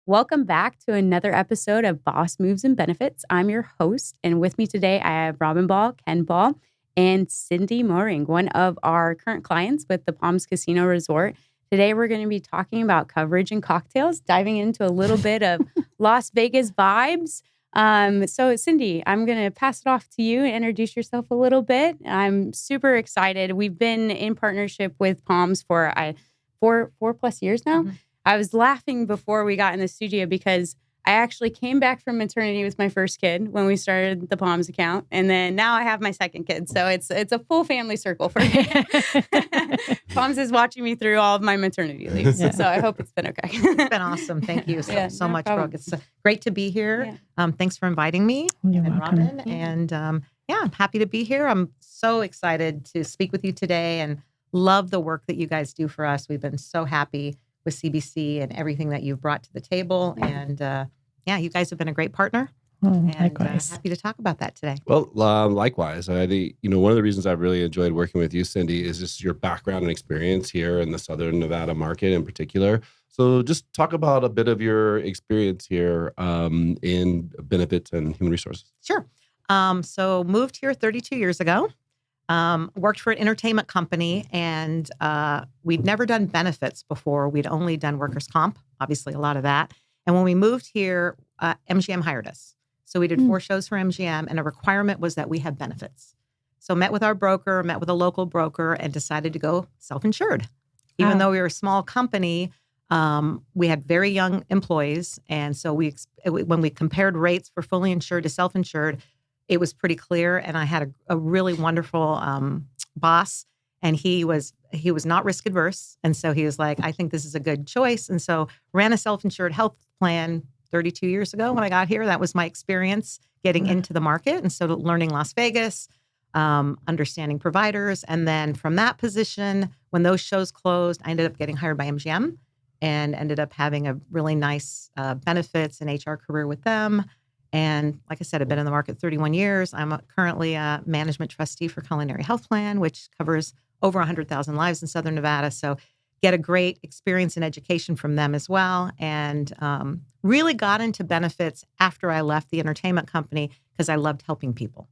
Welcome back to another episode of Boss Moves and Benefits. I'm your host, and with me today, I have Robin Ball, Ken Ball, and Cindy Moehring, one of our current clients with the Palms Casino Resort. Today, we're going to be talking about coverage and cocktails, diving into a little bit of Las Vegas vibes. So, Cindy, I'm going to pass it off to you and introduce yourself a little bit. I'm super excited. We've been in partnership with Palms for 4+ years now. Mm-hmm. I was laughing before we got in the studio because I actually came back from maternity with my first kid when we started the Palms account. And then now I have my second kid. So it's a full family circle for me. Palms is watching me through all of my maternity leaves. Yeah. So I hope it's been okay. It's been awesome. Thank you so much, Brooke. It's great to be here. Yeah. Thanks for inviting me and Robin. Yeah. And I'm happy to be here. I'm so excited to speak with you today and love the work that you guys do for us. We've been so happy with CBC and everything that you've brought to the table. And you guys have been a great partner. Likewise. Happy to talk about that today. Well, likewise. One of the reasons I've really enjoyed working with you, Cindy, is just your background and experience here in the Southern Nevada market in particular. So just talk about a bit of your experience here in benefits and human resources. Sure. So moved here 32 years ago. Worked for an entertainment company, and we'd never done benefits before. We'd only done workers' comp, obviously a lot of that. And when we moved here, MGM hired us. So we did 4 shows for MGM, and a requirement was that we have benefits. So met with our broker, met with a local broker, and decided to go self-insured. Even though we were a small company, we had very young employees. And so when we compared rates for fully insured to self-insured, it was pretty clear. And I had a really wonderful boss, and he was not risk adverse. And so he was like, I think this is a good choice. And so ran a self-insured health plan 32 years ago when I got here. That was my experience getting into the market. And so learning Las Vegas, understanding providers. And then from that position, when those shows closed, I ended up getting hired by MGM and ended up having a really nice benefits and HR career with them. And like I said, I've been in the market 31 years. I'm currently a management trustee for Culinary Health Plan, which covers over 100,000 lives in Southern Nevada. So get a great experience and education from them as well. And really got into benefits after I left the entertainment company because I loved helping people.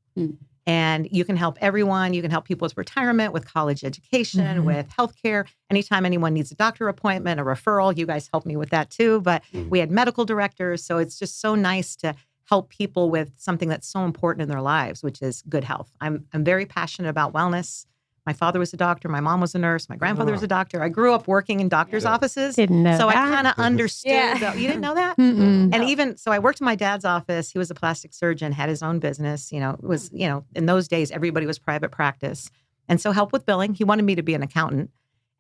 And you can help everyone. You can help people with retirement, with college education, with healthcare. Anytime anyone needs a doctor appointment, a referral, you guys help me with that too. But we had medical directors. So it's just so nice to help people with something that's so important in their lives, which is good health. I'm very passionate about wellness. My father was a doctor. My mom was a nurse. My grandfather was a doctor. I grew up working in doctor's offices. Didn't know so that. I kind of understood. You didn't know that? And so I worked in my dad's office. He was a plastic surgeon, had his own business. It was, in those days, everybody was private practice. And so help with billing. He wanted me to be an accountant.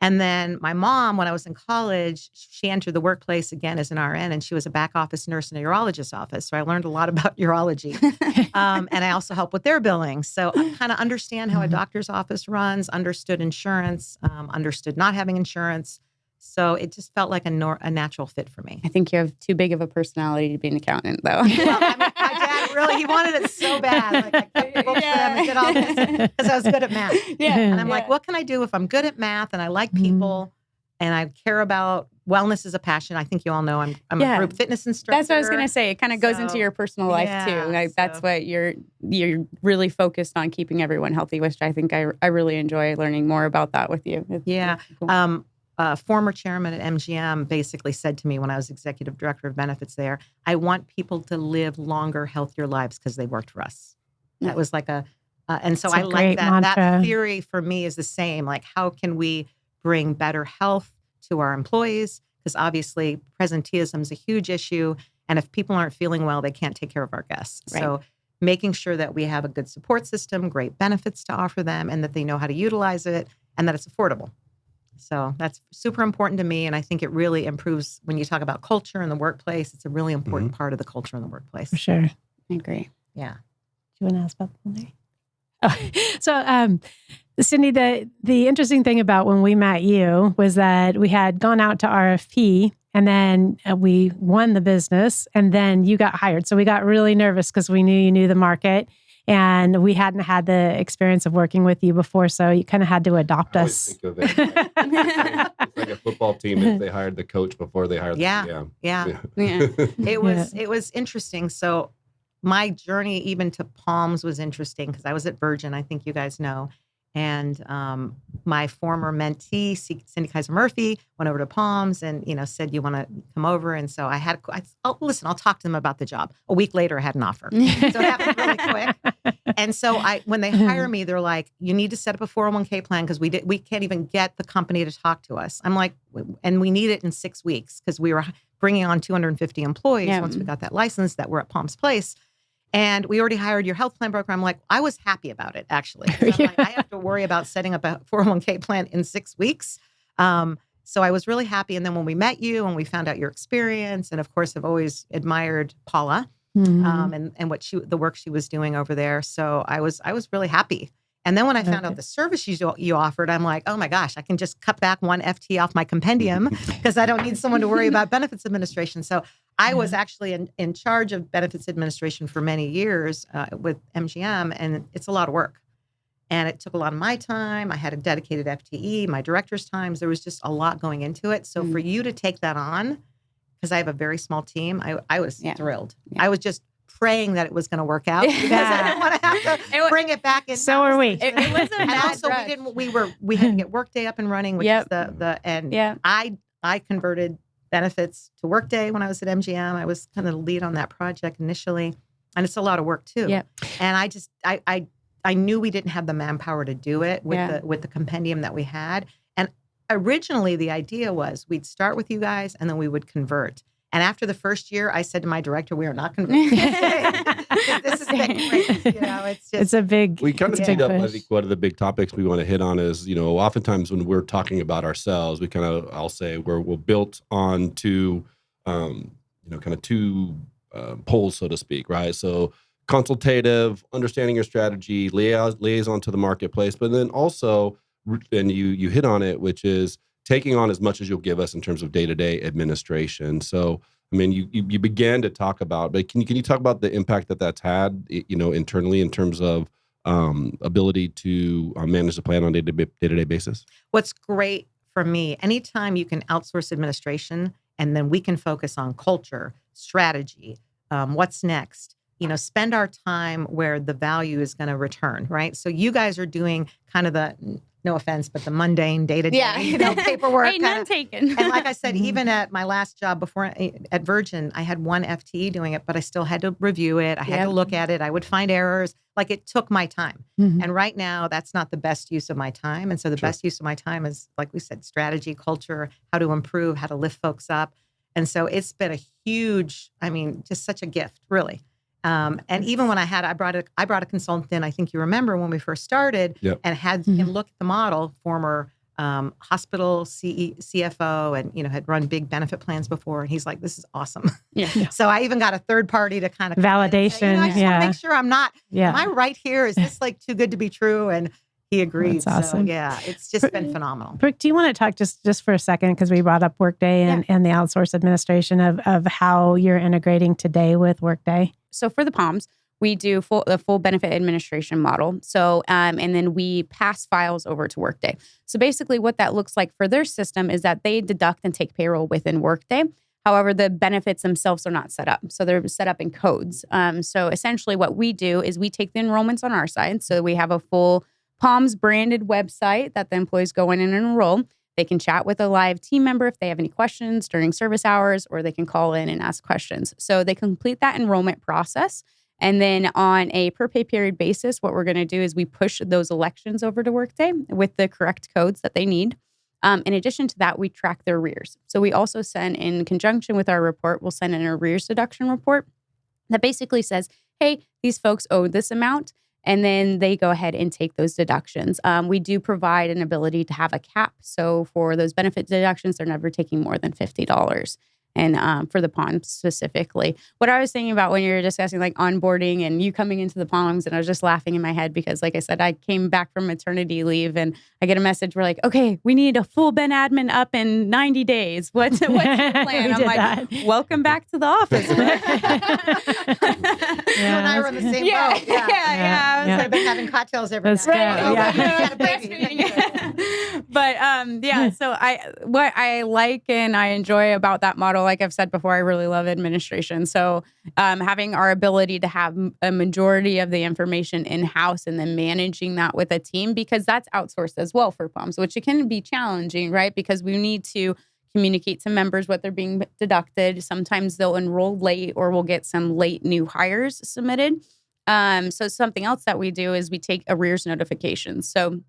And then my mom, when I was in college, she entered the workplace again as an RN, and she was a back office nurse in a urologist's office. So I learned a lot about urology. And I also help with their billing. So I kind of understand how a doctor's office runs, understood insurance, understood not having insurance. So it just felt like a natural fit for me. I think you have too big of a personality to be an accountant, though. Well, my dad really, he wanted it so bad. Like I kept books for them and did all this because I was good at math. And I'm like, what can I do if I'm good at math and I like people and I care about wellness as a passion? I think you all know I'm a group fitness instructor. That's what I was going to say. It kind of goes into your personal life too. That's what you're really focused on, keeping everyone healthy, which I think I really enjoy learning more about that with you. It's cool. Former chairman at MGM basically said to me when I was executive director of benefits there, I want people to live longer, healthier lives because they worked for us. That was like and so I like that. Mantra. That theory for me is the same. Like, how can we bring better health to our employees? Because obviously presenteeism is a huge issue. And if people aren't feeling well, they can't take care of our guests. Right. So making sure that we have a good support system, great benefits to offer them, and that they know how to utilize it and that it's affordable. So that's super important to me. And I think it really improves when you talk about culture in the workplace. It's a really important part of the culture in the workplace. For sure. I agree. Yeah. Do you want to ask about that? So, Cindy, the interesting thing about when we met you was that we had gone out to RFP and then we won the business and then you got hired. So we got really nervous because we knew you knew the market. And we hadn't had the experience of working with you before, so you kind of had to adopt I us. always think of it. It's like a football team if they hired the coach before they hired the GM. Yeah. Yeah. It was interesting. So my journey even to Palms was interesting because I was at Virgin, I think you guys know. And my former mentee, Cindy Moehring, went over to Palms and, said, you want to come over? And so I'll talk to them about the job. A week later, I had an offer. So it happened really quick. And so when they hire me, they're like, you need to set up a 401k plan because we can't even get the company to talk to us. I'm like, and we need it in 6 weeks because we were bringing on 250 employees once we got that license that were at Palms Place. And we already hired your health plan broker. I'm like, I was happy about it, actually. I'm like, I have to worry about setting up a 401k plan in 6 weeks. So I was really happy. And then when we met you and we found out your experience, and of course, I've always admired Paula and the work she was doing over there. So I was really happy. And then when I found out the service you offered, I'm like, oh my gosh, I can just cut back 1 FT off my compendium because I don't need someone to worry about benefits administration. So I was actually in charge of benefits administration for many years with MGM, and it's a lot of work. And it took a lot of my time. I had a dedicated FTE, my director's times. There was just a lot going into it. So for you to take that on, because I have a very small team, I was thrilled. Yeah. I was just praying that it was going to work out because I didn't want to have to bring it back in. So are we. It wasn't and also we had to get Workday up and running, which is I converted benefits to Workday when I was at MGM. I was kind of the lead on that project initially, and it's a lot of work too. Yep. And I knew we didn't have the manpower to do it with the compendium that we had. And originally the idea was we'd start with you guys and then we would convert. And after the first year, I said to my director, we are not converting. This is great. It's a big. We kind of teed up. I think one of the big topics we want to hit on is, oftentimes when we're talking about ourselves, we kind of, I'll say we're built on two, kind of two poles, so to speak, right? So consultative, understanding your strategy, liaison to the marketplace, but then also, and you hit on it, which is taking on as much as you'll give us in terms of day-to-day administration. So, I mean, you began to talk about, but can you talk about the impact that's had, internally in terms of ability to manage the plan on a day-to-day basis? What's great for me, anytime you can outsource administration and then we can focus on culture, strategy, what's next, spend our time where the value is going to return, right? So you guys are doing kind of the, no offense, but the mundane day-to-day, paperwork. Hey, none taken. And like I said, even at my last job before at Virgin, I had 1 FTE doing it, but I still had to review it. I had to look at it. I would find errors. Like it took my time. And right now, that's not the best use of my time. And so the best use of my time is, like we said, strategy, culture, how to improve, how to lift folks up. And so it's been a huge, just such a gift, really. And even when I brought a consultant in, I think you remember when we first started and had him look at the model, former hospital CFO and, had run big benefit plans before. And he's like, this is awesome. Yeah. So I even got a third party to kind of validation. Say, I just want to make sure I'm not, am I right here? Is this like too good to be true? And he agreed. That's awesome. So it's just been phenomenal. Brooke, do you want to talk just for a second, because we brought up Workday and the outsource administration of how you're integrating today with Workday? So for the Palms, we do the full benefit administration model. So, and then we pass files over to Workday. So basically what that looks like for their system is that they deduct and take payroll within Workday. However, the benefits themselves are not set up. So they're set up in codes. So essentially what we do is we take the enrollments on our side. So we have a full Palms branded website that the employees go in and enroll. They can chat with a live team member if they have any questions during service hours, or they can call in and ask questions. So they complete that enrollment process. And then on a per pay period basis, what we're going to do is we push those elections over to Workday with the correct codes that they need. In addition to that, we track their arrears. So we also send, in conjunction with our report, we'll send an arrears deduction report that basically says, hey, these folks owe this amount. And then they go ahead and take those deductions. We do provide an ability to have a cap. So for those benefit deductions, they're never taking more than $50. and for the Palms specifically. What I was thinking about when you were discussing like onboarding and you coming into the Palms, and I was just laughing in my head because, like I said, I came back from maternity leave and I get a message. We're like, okay, we need a full Ben admin up in 90 days. What's your plan? I'm like, welcome back to the office. You and I were in the same boat. Yeah. I've been having cocktails every night. But so what I like and I enjoy about that model, like I've said before, I really love administration. So having our ability to have a majority of the information in-house and then managing that with a team, because that's outsourced as well for Palms, which it can be challenging, right? Because we need to communicate to members what they're being deducted. Sometimes they'll enroll late or we'll get some late new hires submitted. So something else that we do is we take arrears notifications. So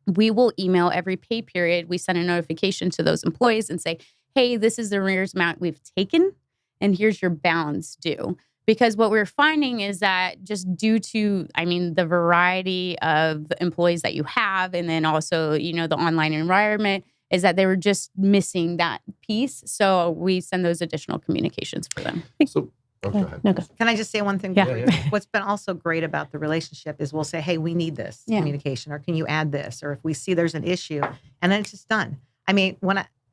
we will email every pay period. We send a notification to those employees and say, hey, this is the arrears amount we've taken, and here's your balance due. Because what we're finding is that just due to, the variety of employees that you have, and then also, the online environment, is that they were just missing that piece. So we send those additional communications for them. So, go ahead. No, go. Can I just say one thing? Yeah. What's been also great about the relationship is we'll say, hey, we need this communication, or can you add this? Or if we see there's an issue, and then it's just done.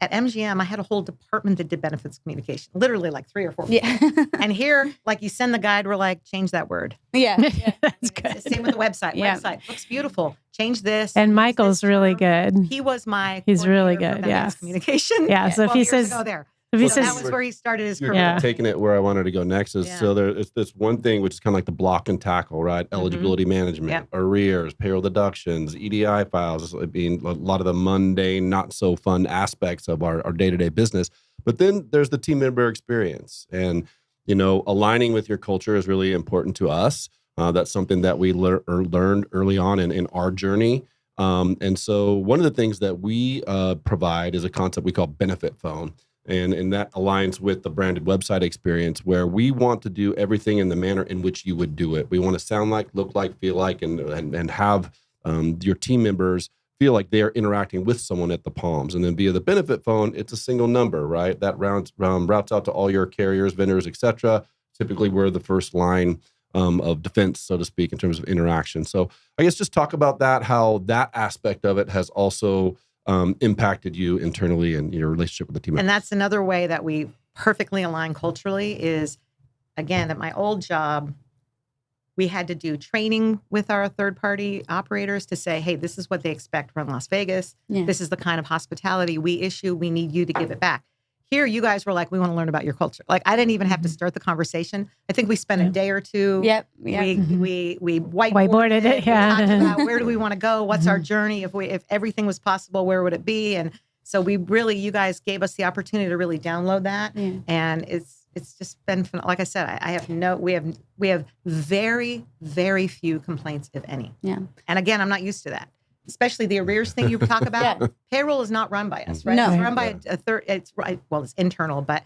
At MGM, I had a whole department that did benefits communication, literally like 3 or 4 people. Yeah. And here, like you send the guide, we're like, change that word. Yeah. That's good. Same with the website. Yeah. Website looks beautiful. Change this. And Michael's really good. He was my He's really coordinator for good. benefits communication. Yeah. So if he says, there. if he So says, that was where he started his You're career. taking it where I wanted to go next is so it's this one thing which is kind of like the block and tackle, right? Eligibility management, arrears, payroll deductions, EDI files, being a lot of the mundane, not so fun aspects of our day-to-day business. But then there's the team member experience, and aligning with your culture is really important to us. That's something that we learned early on in our journey. And so one of the things that we provide is a concept we call benefit phone. And that aligns with the branded website experience, where we want to do everything in the manner in which you would do it. We want to sound like, look like, feel like, and have your team members feel like they are interacting with someone at the Palms. And then via the benefit phone, it's a single number, right? That routes out to all your carriers, vendors, et cetera. Typically, we're the first line of defense, so to speak, in terms of interaction. So I guess just talk about that, how that aspect of it has also impacted you internally and your relationship with the team members. And that's another way that we perfectly align culturally is, again, at my old job, we had to do training with our third-party operators to say, hey, this is what they expect from Las Vegas. Yeah. This is the kind of hospitality we issue. We need you to give it back. Here, you guys were like, we want to learn about your culture. Like, I didn't even have to start the conversation. I think we spent a day or two. Yep. We whiteboarded it. Yeah. We talked about where do we want to go? What's our journey? If everything was possible, where would it be? And so you guys gave us the opportunity to really download that. Yeah. And it's just been fun. Like I said, we have very, very few complaints, if any. Yeah. And again, I'm not used to that. Especially the arrears thing you talk about. Payroll is not run by us, right? No. It's run by a third. It's right. Well, it's internal, but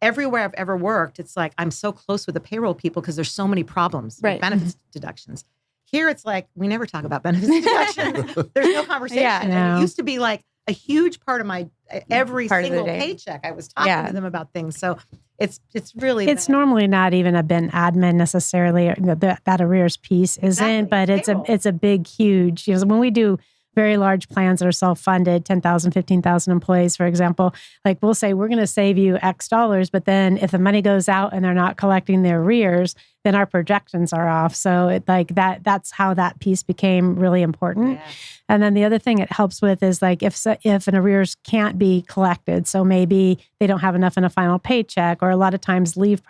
everywhere I've ever worked, it's like I'm so close with the payroll people because there's so many problems with benefits deductions. Here, it's like we never talk about benefits deductions. There's no conversation. Yeah, no. And it used to be like a huge part of my every single paycheck. I was talking to them about things. So it's really normally not even a Ben admin necessarily. That arrears piece isn't, but it's a big, huge. When we do very large plans that are self-funded, 10,000, 15,000 employees, for example, like we'll say, we're going to save you X dollars, but then if the money goes out and they're not collecting their arrears, then our projections are off. So that's how that piece became really important. Yeah. And then the other thing it helps with is like if an arrears can't be collected, so maybe they don't have enough in a final paycheck, or a lot of times leave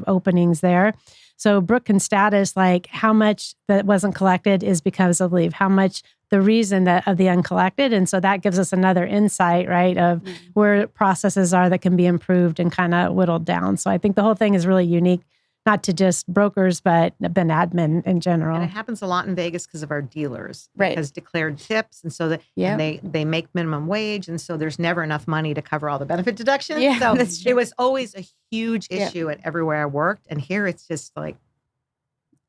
openings there. So Brooke can status like how much that wasn't collected is because of leave, how much the reason that of the uncollected. And so that gives us another insight, right, of where processes are that can be improved and kind of whittled down. So I think the whole thing is really unique, not to just brokers, but Ben admin in general. And it happens a lot in Vegas because of our dealers. Right. Because declared tips. And so that they make minimum wage. And so there's never enough money to cover all the benefit deductions. Yeah, so it was always a huge issue at everywhere I worked. And here it's just like,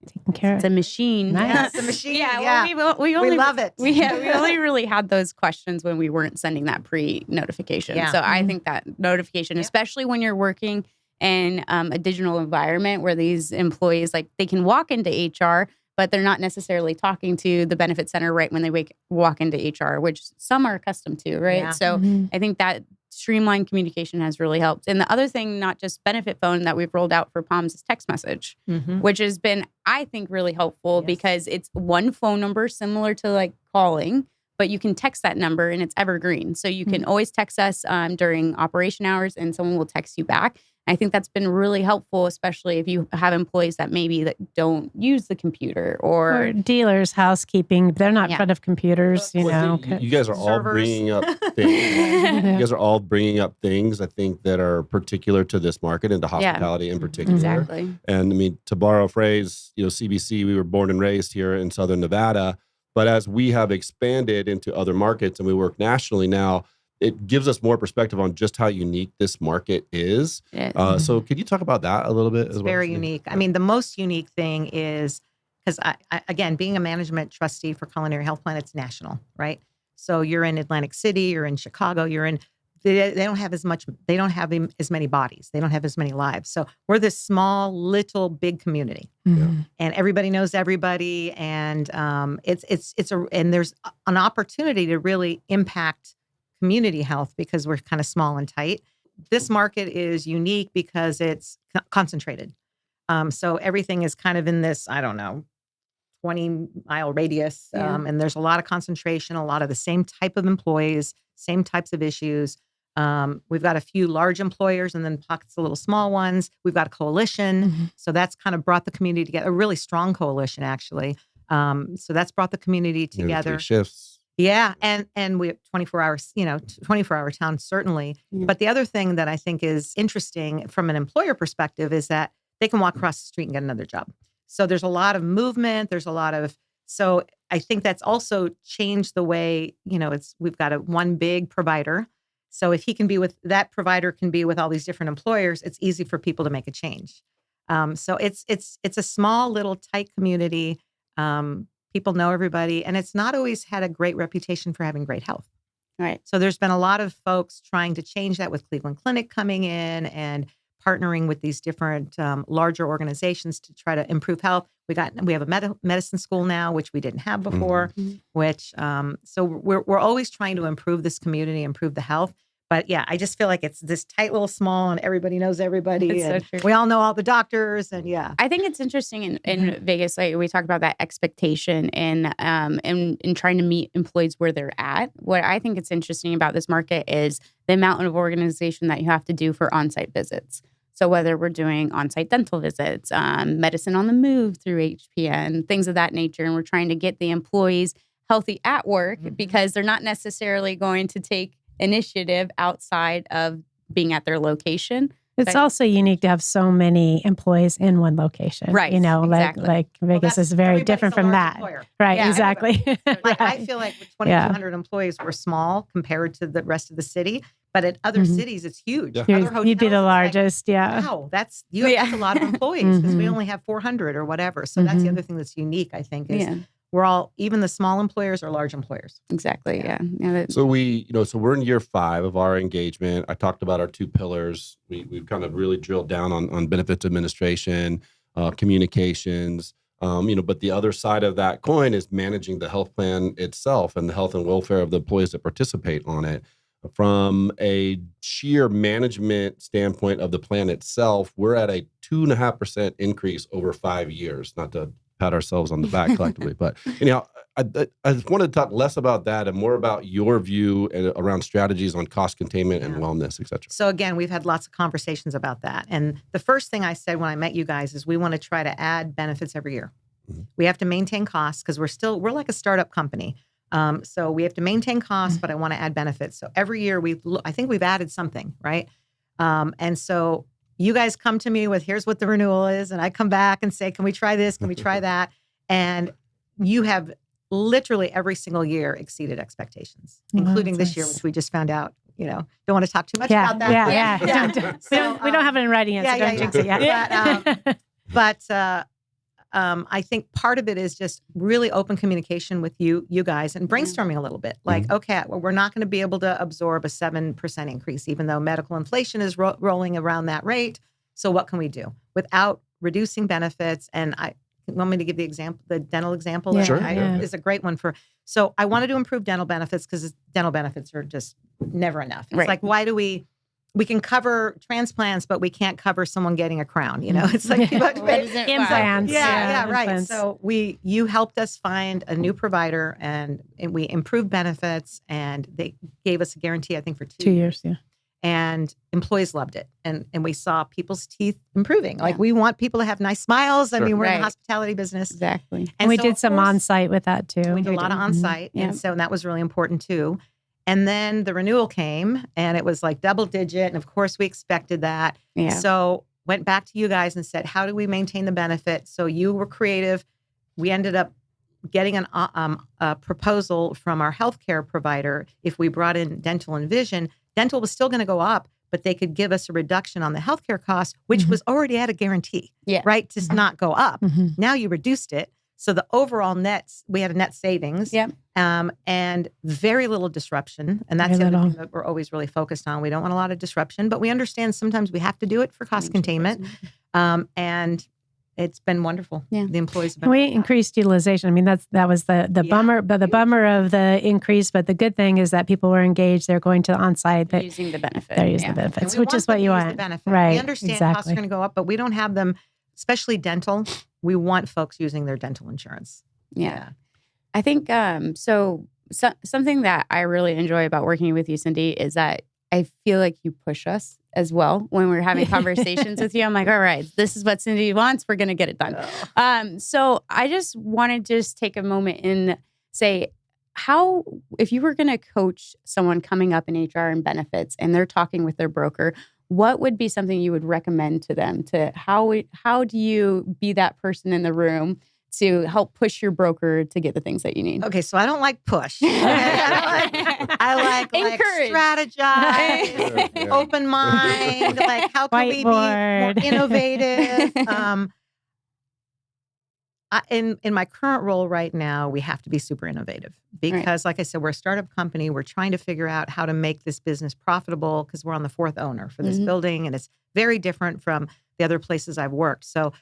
Taking care It's of a machine. Nice. It's a machine. Yeah, well, we we love it. We only really had those questions when we weren't sending that pre-notification. Yeah. So I think that notification, especially when you're working in a digital environment where these employees, like, they can walk into HR, but they're not necessarily talking to the benefit center right when they walk into HR, which some are accustomed to, right? Yeah. So I think that streamlined communication has really helped. And the other thing, not just benefit phone that we've rolled out for Palms, is text message, which has been, I think, really helpful because it's one phone number similar to like calling, but you can text that number and it's evergreen. So you can always text us during operation hours and someone will text you back. I think that's been really helpful, especially if you have employees that maybe that don't use the computer or dealers, housekeeping. They're not in front of computers, you know. You guys are all bringing up things. You guys are all bringing up things, I think, that are particular to this market and to hospitality in particular. Exactly. And I mean, to borrow a phrase, CBC, we were born and raised here in Southern Nevada. But as we have expanded into other markets and we work nationally now, it gives us more perspective on just how unique this market is. So could you talk about that a little bit as well? Very unique. I mean, the most unique thing is, because again, being a management trustee for Culinary Health Plan, it's national, right? So you're in Atlantic City, you're in Chicago, they don't have as many bodies. They don't have as many lives. So we're this small, little, big community, and everybody knows everybody. And and there's an opportunity to really impact community health because we're kind of small and tight. This market is unique because it's concentrated. So everything is kind of in this, 20-mile radius. And there's a lot of concentration, a lot of the same type of employees, same types of issues. We've got a few large employers and then pockets of little small ones. We've got a coalition. So that's kind of brought the community together, a really strong coalition, actually. So that's brought the community together. 3 shifts. Yeah. And we have 24 hours, 24-hour town, certainly. But the other thing that I think is interesting from an employer perspective is that they can walk across the street and get another job. So there's a lot of movement. So I think that's also changed the way, we've got one big provider. So if that provider can be with all these different employers, it's easy for people to make a change. So it's a small, little, tight community. People know everybody, and it's not always had a great reputation for having great health. Right. So there's been a lot of folks trying to change that with Cleveland Clinic coming in and partnering with these different larger organizations to try to improve health. We have a medicine school now, which we didn't have before. So we're always trying to improve this community, improve the health. But yeah, I just feel like it's this tight little small and everybody knows everybody. It's and so true. We all know all the doctors and I think it's interesting in Vegas, like we talk about that expectation and trying to meet employees where they're at. What I think it's interesting about this market is the amount of organization that you have to do for on-site visits. So whether we're doing on-site dental visits, medicine on the move through HPN, things of that nature, and we're trying to get the employees healthy at work because they're not necessarily going to take initiative outside of being at their location. It's also unique to have so many employees in one location. Right. Exactly. like Vegas is very different from that. Employer. Right. Yeah, exactly. I feel like with 2,200 employees, we're small compared to the rest of the city. But at other cities, it's huge. Yeah. You'd be the largest. Wow, that's a lot of employees because we only have 400 or whatever. So that's the other thing that's unique, I think, is we're all, even the small employers are large employers. Exactly. Yeah. So so we're in year 5 of our engagement. I talked about our 2 pillars. We've kind of really drilled down on benefits administration, communications, but the other side of that coin is managing the health plan itself and the health and welfare of the employees that participate on it. From a sheer management standpoint of the plan itself, we're at a 2.5% increase over 5 years, not to pat ourselves on the back collectively. But I just wanted to talk less about that and more about your view around strategies on cost containment and wellness, et cetera. So again, we've had lots of conversations about that. And the first thing I said when I met you guys is we want to try to add benefits every year. We have to maintain costs because we're like a startup company. So we have to maintain costs, but I want to add benefits. So every year I think we've added something, right? And so you guys come to me with, here's what the renewal is. And I come back and say, can we try this? Can we try that? And you have literally every single year exceeded expectations, including this year, which we just found out, don't want to talk too much about that. We don't have it in writing yet, so don't jinx it yet. But I think part of it is just really open communication with you guys and brainstorming a little bit. Like, okay, well, we're not going to be able to absorb a 7% increase, even though medical inflation is rolling around that rate. So what can we do without reducing benefits? And I want me to give the dental example. Yeah, Sure. Is a great one so I wanted to improve dental benefits because dental benefits are just never enough. It's like, why do we can cover transplants, but we can't cover someone getting a crown. It's like implants. Yeah, right. Implants. So you helped us find a new provider, and we improved benefits, and they gave us a guarantee, I think, for 2 years. Yeah. And employees loved it. And we saw people's teeth improving. Like, we want people to have nice smiles. I mean, we're in the hospitality business. Exactly. And we did some on-site with that too. We did a lot of on-site. And so that was really important too. And then the renewal came, and it was like double digit. And of course we expected that. Yeah. So went back to you guys and said, how do we maintain the benefit? So you were creative. We ended up getting a proposal from our healthcare provider. If we brought in dental and vision, dental was still going to go up, but they could give us a reduction on the healthcare cost, which was already at a guarantee, right? To not go up. Now you reduced it. So the overall we had a net savings, and very little disruption. And that's the other thing that we're always really focused on. We don't want a lot of disruption, but we understand sometimes we have to do it for cost containment. And it's been wonderful. Yeah. The employees have been we increased utilization. I mean, that was the bummer, but the bummer of the increase. But the good thing is that people were engaged. They're going to on-site. They're using the benefit. They're using the benefits, which is what you want. Right. We understand costs are going to go up, but we don't have them, especially dental. We want folks using their dental insurance. Yeah. I think something that I really enjoy about working with you, Cindy, is that I feel like you push us as well when we're having conversations with you. I'm like, all right, this is what Cindy wants. We're going to get it done. So I just wanted to just take a moment and say, if you were going to coach someone coming up in HR and benefits and they're talking with their broker, what would be something you would recommend to them? How do you be that person in the room to help push your broker to get the things that you need? Okay, so I don't like push. I like strategize, open mind. Like, how can we be more innovative? In my current role right now, we have to be super innovative because, like I said, we're a startup company. We're trying to figure out how to make this business profitable because we're on the fourth owner for this building, and it's very different from the other places I've worked. So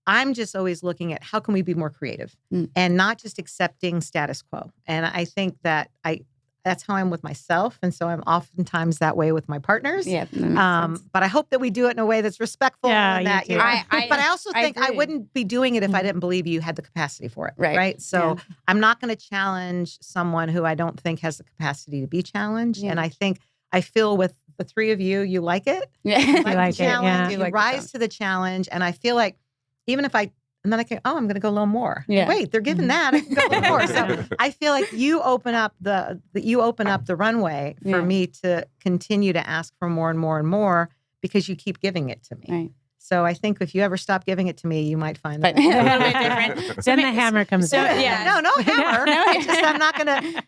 I'm just always looking at how can we be more creative and not just accepting status quo. And I think that that's how I'm with myself. And so I'm oftentimes that way with my partners. Yeah, but I hope that we do it in a way that's respectful. Yeah, and that, you do. But I also think I wouldn't be doing it if I didn't believe you had the capacity for it. Right. So I'm not going to challenge someone who I don't think has the capacity to be challenged. Yeah. And I feel with the three of you, you like it. Yeah. You like like the challenge. it. You rise to the challenge. And I feel like even if and then I can, I'm going to go a little more. Yeah. Wait, they're giving that. I can go a little more. So I feel like you open up the runway for me to continue to ask for more and more and more because you keep giving it to me. Right. So I think if you ever stop giving it to me, you might find that a little bit different. Then the hammer comes out. Yeah. No hammer.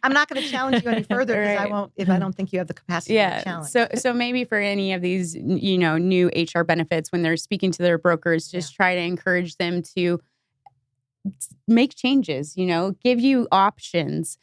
I'm not gonna challenge you any further because I won't if I don't think you have the capacity to challenge. So maybe for any of these, new HR benefits, when they're speaking to their brokers, just try to encourage them to make changes, give you options,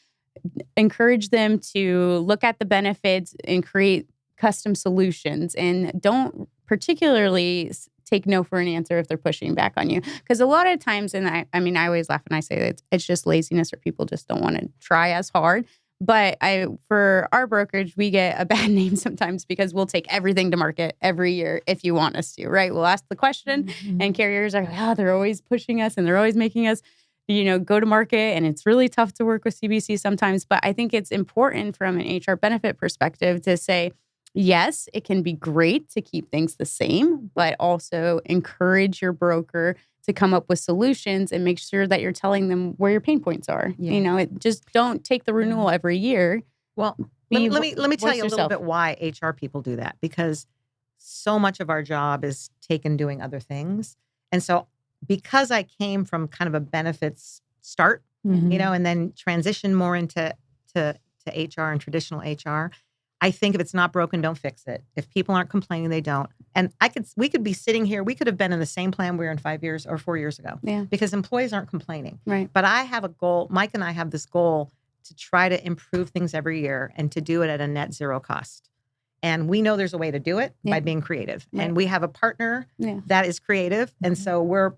encourage them to look at the benefits and create custom solutions, and don't particularly take no for an answer if they're pushing back on you. Because a lot of times, and I always laugh when I say that it's just laziness or people just don't want to try as hard. But for our brokerage, we get a bad name sometimes because we'll take everything to market every year if you want us to, right? We'll ask the question and carriers are like, they're always pushing us and they're always making us, go to market. And it's really tough to work with CBC sometimes. But I think it's important from an HR benefit perspective to say, yes, it can be great to keep things the same, but also encourage your broker to come up with solutions and make sure that you're telling them where your pain points are. Yeah. Just don't take the renewal every year. Well, let me tell you a little bit why HR people do that, because so much of our job is taken doing other things. And so because I came from kind of a benefits start, and then transition more into HR and traditional HR, I think if it's not broken, don't fix it. If people aren't complaining, they don't. And we could be sitting here. We could have been in the same plan we were in 5 years or 4 years ago. Yeah. Because employees aren't complaining. Right. But I have a goal. Mike and I have this goal to try to improve things every year and to do it at a net zero cost. And we know there's a way to do it by being creative. Right. And we have a partner that is creative. And so we're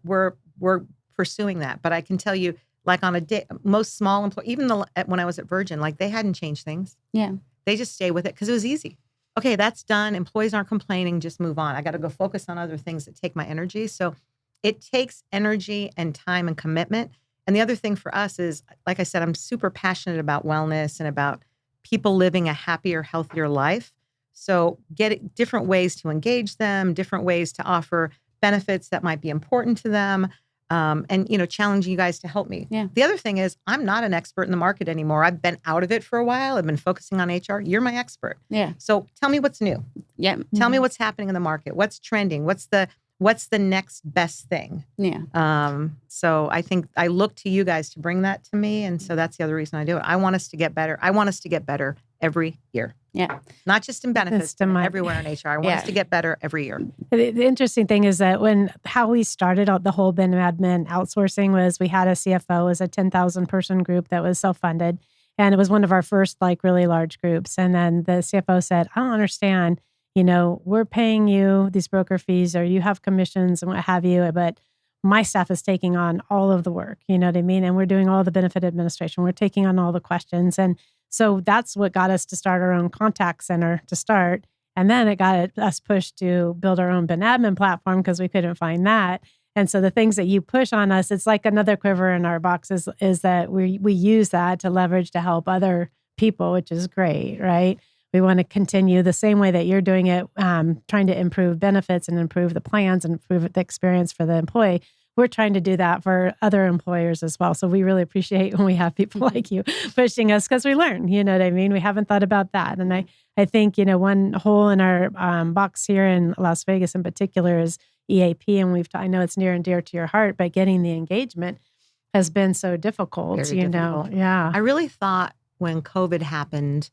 pursuing that. But I can tell you, like on a day, most small employees, even when I was at Virgin, like they hadn't changed things. Yeah. They just stay with it because it was easy. Okay, that's done. Employees aren't complaining. Just move on. I got to go focus on other things that take my energy. So it takes energy and time and commitment. And the other thing for us is, like I said, I'm super passionate about wellness and about people living a happier, healthier life. So get different ways to engage them, different ways to offer benefits that might be important to them. And, challenging you guys to help me. Yeah. The other thing is I'm not an expert in the market anymore. I've been out of it for a while. I've been focusing on HR. You're my expert. Yeah. So tell me what's new. Yeah. Tell me what's happening in the market. What's trending? What's the next best thing? Yeah. So I think I look to you guys to bring that to me. And so that's the other reason I do it. I want us to get better. I want us to get better every year. Yeah. Not just in benefits, but everywhere in HR. I want us to get better every year. The interesting thing is that how we started out the whole Ben admin outsourcing was we had a CFO, it was a 10,000 person group that was self-funded. And it was one of our first really large groups. And then the CFO said, I don't understand, we're paying you these broker fees or you have commissions and what have you, but my staff is taking on all of the work, you know what I mean? And we're doing all the benefit administration. We're taking on all the questions. And so that's what got us to start our own contact center to start. And then it got us pushed to build our own Ben admin platform because we couldn't find that. And so the things that you push on us, it's like another quiver in our boxes is that we use that to leverage to help other people, which is great, right? We want to continue the same way that you're doing it, trying to improve benefits and improve the plans and improve the experience for the employee. We're trying to do that for other employers as well. So we really appreciate when we have people like you pushing us because we learn, you know what I mean? We haven't thought about that. And I think, one hole in our box here in Las Vegas in particular is EAP. And I know it's near and dear to your heart, but getting the engagement has been so difficult, Very difficult. Yeah. I really thought when COVID happened,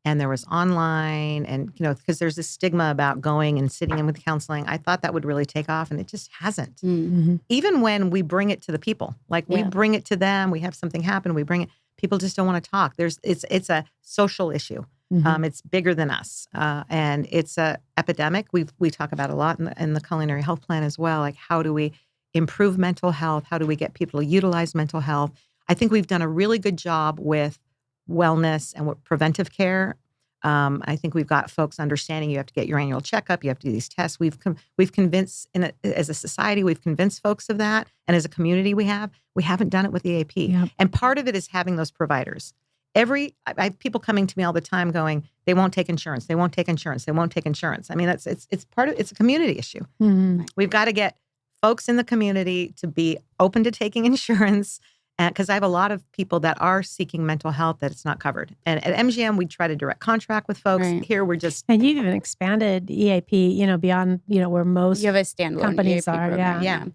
and there was online and, because there's this stigma about going and sitting in with counseling, I thought that would really take off and it just hasn't. Mm-hmm. Even when we bring it to the people, we bring it to them, we have something happen, we bring it, people just don't want to talk. It's a social issue. Mm-hmm. It's bigger than us. And it's a epidemic. We talk about a lot in the culinary health plan as well. Like how do we improve mental health? How do we get people to utilize mental health? I think we've done a really good job with wellness and with preventive care. I think we've got folks understanding you have to get your annual checkup. You have to do these tests. We've convinced, as a society, we've convinced folks of that. And as a community, we haven't done it with EAP. Yep. And part of it is having those providers. I have people coming to me all the time going, they won't take insurance. They won't take insurance. They won't take insurance. I mean, it's a community issue. Mm-hmm. We've got to get folks in the community to be open to taking insurance. Because I have a lot of people that are seeking mental health that it's not covered. And at MGM, we try to direct contract with folks. Right. Here, we're just... And you've even expanded EAP, beyond, where most You have a standalone companies EAP are. program. Yeah.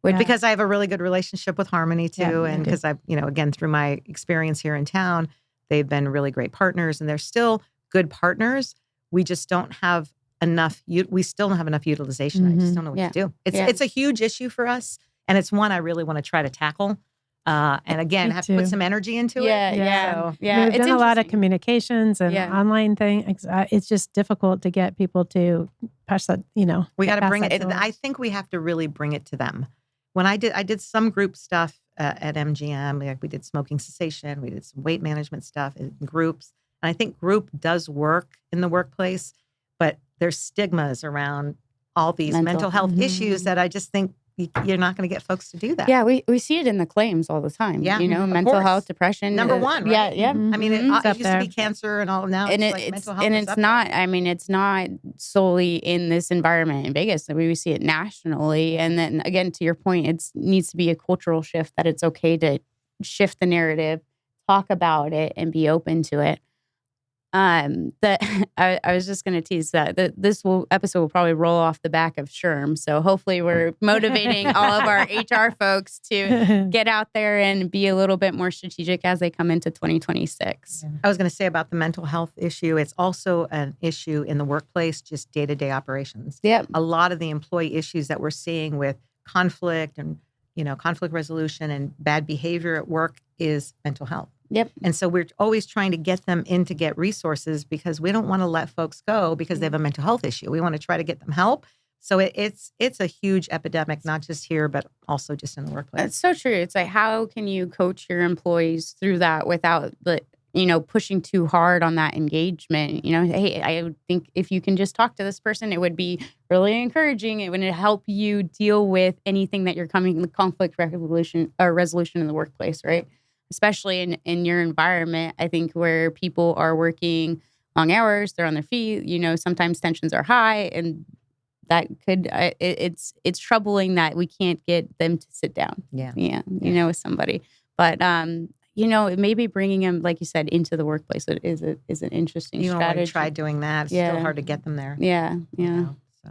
Yeah. Because I have a really good relationship with Harmony, too. Yeah, And because I've, again, through my experience here in town, they've been really great partners. And they're still good partners. We just don't have enough... We still don't have enough utilization. I just don't know what to do. It's a huge issue for us. And it's one I really want to try to tackle. And again, have to put some energy into it. Yeah. We've done a lot of interesting. communications and online things. It's just difficult to get people to push that, We got to bring pass it. that to us. I think we have to really bring it to them. When I did some group stuff at MGM. Like we did smoking cessation. We did some weight management stuff in groups. And I think group does work in the workplace, but there's stigmas around all these mental health issues that I just think you're not going to get folks to do that. Yeah, we see it in the claims all the time. Yeah, mental health, depression. Number one, right? Yeah. Mm-hmm. I mean, it used to be cancer and all. Now And it's like mental health. and is it's up not. there. I mean, it's not solely in this environment in Vegas. I mean, we see it nationally. And then again, to your point, it needs to be a cultural shift that it's okay to shift the narrative, talk about it, and be open to it. I was just going to tease that this episode will probably roll off the back of SHRM. So hopefully we're motivating all of our HR folks to get out there and be a little bit more strategic as they come into 2026. Yeah. I was going to say about the mental health issue. It's also an issue in the workplace, just day-to-day operations. Yep. A lot of the employee issues that we're seeing with conflict and, conflict resolution and bad behavior at work is mental health. Yep. And so we're always trying to get them in to get resources because we don't want to let folks go because they have a mental health issue. We want to try to get them help. So it's a huge epidemic, not just here, but also just in the workplace. That's so true. It's like, how can you coach your employees through that without pushing too hard on that engagement? Hey, I would think if you can just talk to this person, it would be really encouraging. It would help you deal with anything that you're coming conflict resolution in the workplace, right? Especially in your environment, I think where people are working long hours, they're on their feet, sometimes tensions are high, and that could, it's troubling that we can't get them to sit down. Yeah. With somebody. But, maybe bringing them, like you said, into the workplace is an interesting strategy. You try doing that. It's still hard to get them there. Yeah. So.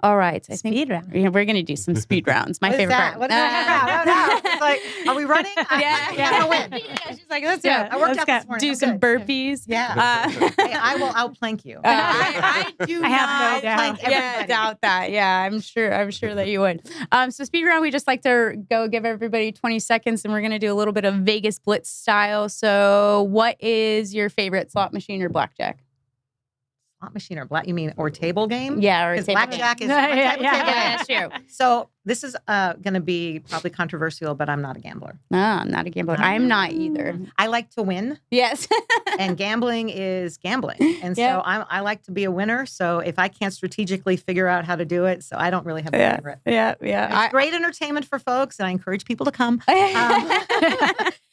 All right. So I Speed think round. we're going to do some speed rounds. My favorite part. What is that? No. It's like, are we running? I'm going to win. Yeah, she's like, let's I worked out this morning. do some burpees. Yeah. Hey, I will outplank you. I do I have no not doubt. doubt that. Yeah, I'm sure that you would. So speed round, we just like to go give everybody 20 seconds, and we're going to do a little bit of Vegas Blitz style. So what is your favorite slot machine or blackjack? Slot machine or table game? Yeah, or Because table blackjack game. is Yeah, that's true. So this is going to be probably controversial, but I'm not a gambler. No, I'm not a gambler. I'm not either. I like to win. Yes. And gambling is gambling. And so I like to be a winner. So if I can't strategically figure out how to do it, so I don't really have a favorite. Yeah. It's great entertainment for folks, and I encourage people to come.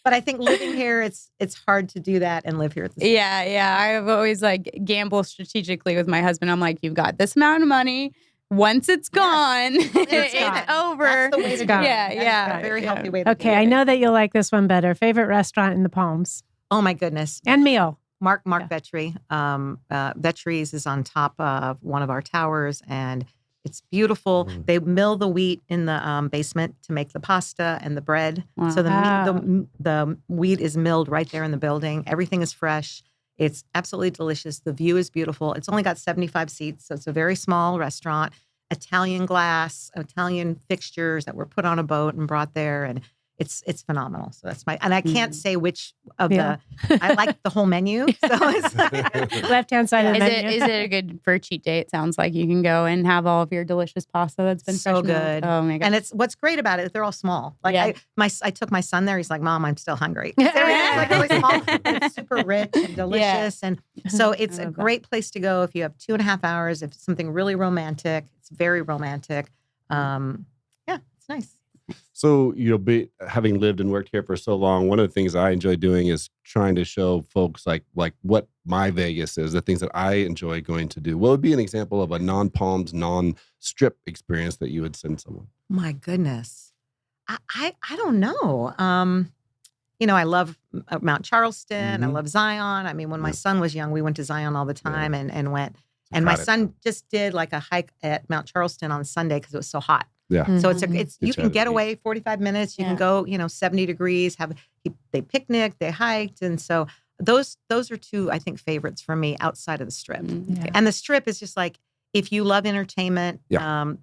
But I think living here, it's hard to do that and live here at the same time. Yeah. I've always gamble strategically with my husband. I'm like, you've got this amount of money. Once it's gone, it's over. That's the way to go. Yeah. A very healthy way to Okay, do it. I know that you'll like this one better. Favorite restaurant in the Palms Oh my goodness. and meal. Mark Vetri. Vetri's is on top of one of our towers, and it's beautiful. They mill the wheat in the basement to make the pasta and the bread. Wow. So the wheat is milled right there in the building. Everything is fresh. It's absolutely delicious. The view is beautiful. It's only got 75 seats, so it's a very small restaurant. Italian glass, Italian fixtures that were put on a boat and brought there, and it's phenomenal. So that's and I can't say which of the. I like the whole menu. So it's Left hand side of the menu. Is it a good for a cheat day? It sounds like you can go and have all of your delicious pasta that's been so fresh good. Oh my god! And it's what's great about it. They're all small. Like I took my son there. He's like, "Mom, I'm still hungry." Everything's like really small. But it's super rich and delicious, and so it's a great place to go if you have 2.5 hours. If it's something really romantic, it's very romantic. It's nice. So, having lived and worked here for so long, one of the things I enjoy doing is trying to show folks like what my Vegas is, the things that I enjoy going to do. What would be an example of a non-Palms, non-strip experience that you would send someone? My goodness. I don't know. I love Mount Charleston. I love Zion. I mean, when my son was young, we went to Zion all the time and went. And my son just did like a hike at Mount Charleston on Sunday because it was so hot. Yeah. So you can get away 45 minutes. You can go, 70 degrees. They picnicked, they hiked, and so those are two I think favorites for me outside of the Strip. Yeah. And the Strip is just like if you love entertainment,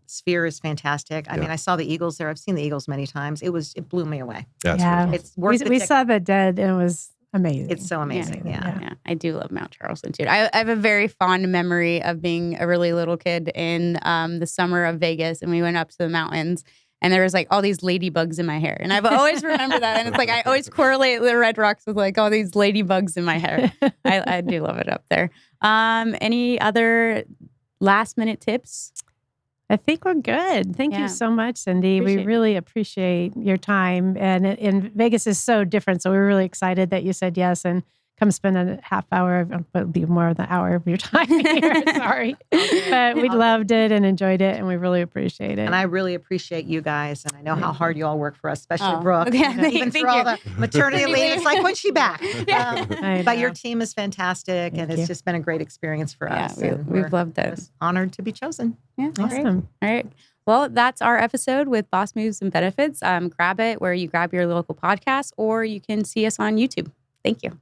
Sphere is fantastic. I mean, I saw the Eagles there. I've seen the Eagles many times. It blew me away. Yeah, it's worth the we ticket. saw the Dead, and it was amazing. It's so amazing. Yeah. I do love Mount Charleston too. I have a very fond memory of being a really little kid in the summer of Vegas, and we went up to the mountains, and there was all these ladybugs in my hair, and I've always remembered that. And it's I always correlate the Red Rocks with all these ladybugs in my hair. I do love it up there. Any other last minute tips? I think we're good. Thank you so much, Cindy. We really appreciate your time. And Vegas is so different. So we're really excited that you said yes and come spend a half hour, but be more than an hour of your time here. Sorry. But we loved it and enjoyed it, and we really appreciate it. And I really appreciate you guys. And I know how hard you all work for us, especially Brooke. Okay. Even through all the maternity leave, it's like, when's she back? But your team is fantastic, and it's just been a great experience for us. We've loved it. Honored to be chosen. Yeah, awesome. All right. Well, that's our episode with Boss Moves and Benefits. Grab it where you grab your local podcast, or you can see us on YouTube. Thank you.